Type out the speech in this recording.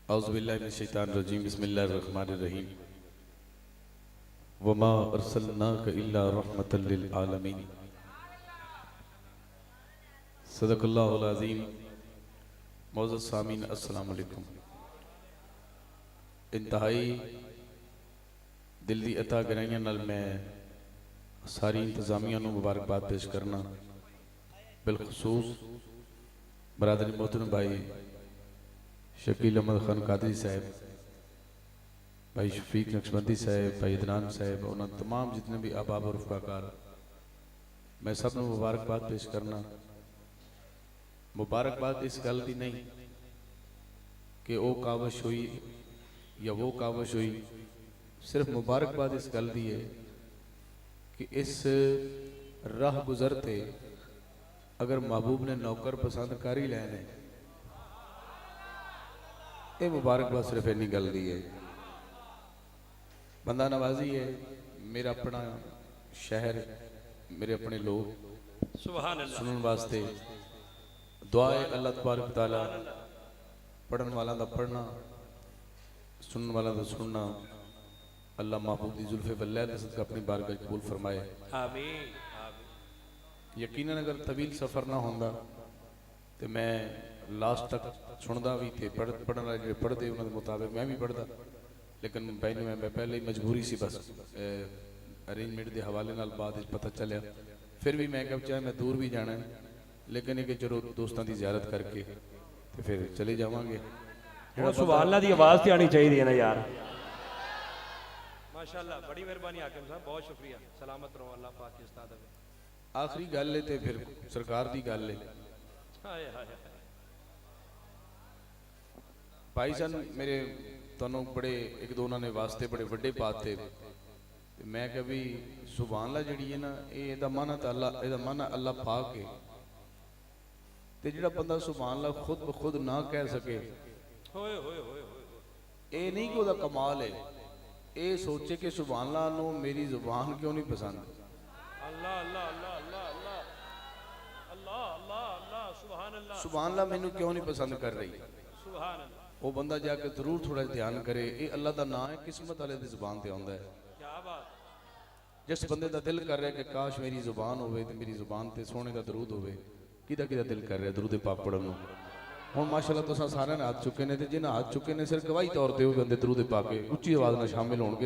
औज़ुबिल्लाहि मिनश्शैतानिर्रजीम बिस्मिल्लाहिर्रहमानिर्रहीम वमा अरसलनाका इल्ला रहमतल लिल आलमीन सदक़ल्लाहुल अज़ीम। मौजूद सामीन अस्सलाम वालेकुम। इंतहाई दिल दी अता गहराइयां नाल मैं सारी इंतजामिया नूं मुबारकबाद पेश करना, बिलखसूस बरादरी मोहतरम भाई शकील अहमद खान कादरी साहब, भाई शफीक नक्शबंदी साहब, भाई अदनान साहब, उन्होंने तमाम जितने भी अहबाब और रफ़ाकार, मैं सब नूं मुबारकबाद पेश करना। मुबारकबाद इस गल की नहीं कि वो कावश हुई या वो कावश हुई, सिर्फ मुबारकबाद इस गल की है कि इस राह गुजरते अगर महबूब ने नौकर पसंद कर ही लैने, ये मुबारकबाद सिर्फ इन्नी गल दी है। बंदा नवाजी है, मेरा अपना शहर, मेरे अपने लोग सुनने वास्ते दुआ है अल्लाह तबारक तआला, पढ़न वाला दा पढ़ना, सुनने वाला दा सुनना, अल्लाह महबूब दी जुल्फ़े वल्लैह दे सदका अपनी बारगाह कबूल फरमाए। आमीन। यकीनन अगर तवील सफ़र ना होंदा तो मैं लास्ट तक सुनदा भी थे, पढ़न वाले जो पढ़ते उन्होंने मुताबिक मैं भी पढ़ता, लेकिन मैं पहले ही मजबूरी सी बस अरेंजमेंट के हवाले नाल बाद पता चलिया। फिर भी मैं कब चाहे मैं दूर भी जाना है, लेकिन ये कि चलो दोस्तों की ज़ियारत करके तो फिर चले जावांगे। सुभान अल्लाह दी आवाज ते आनी चाहिए है ना यार। माशाअल्लाह, बड़ी मेहरबानी हाकिम साहब, बहुत शुक्रिया। सलामत रहो, अल्लाह पाक की उस्ताद है। आखिरी गल है तो फिर सरकार की गल है। हाय हाय हाय। भाई सन मेरे तनु बड़े एक दो उन्होंने वास्ते बड़े वड्डे पाते, मैं क्या भी सुभान अल्लाह जिहड़ी है ना, ये माना तो अल्लाह, ये माना अल्लाह पाक है। ते जिहड़ा बंदा सुभान अल्लाह खुद ब खुद ना कह सके, होए होए होए होए। ये नहीं कि वह कमाल है, ये सोचे कि सुभान अल्लाह नूं मेरी जुबान क्यों नहीं पसंद। अल्लाह अल्लाह अल्लाह अल्लाह अल्लाह अल्लाह अल्लाह अल्लाह सुभान अल्लाह सुभान अल्लाह मैनू क्यों नहीं पसंद कर रही। सुभान अल्लाह। वो बंदा जाके जरूर थोड़ा ध्यान करे, ये अल्लाह का नाम है, किस्मत वाले की जुबान से आता है। क्या बात। जिस बंदे का दिल कर रहा है कि काश मेरी जुबान हो, मेरी जुबान से सोने का दरूद हो, किदा किदा दिल कर रहा है दरूद पाक पढ़न नूं। हुण माशाअल्लाह तुसां सारिआं ने हाथ चुके ने, ते जिन्हां हाथ चुके ने सिर्फ गवाही तौर पर वो बंदे दरूद पाक के उच्ची आवाज़ नाल शामिल होणगे।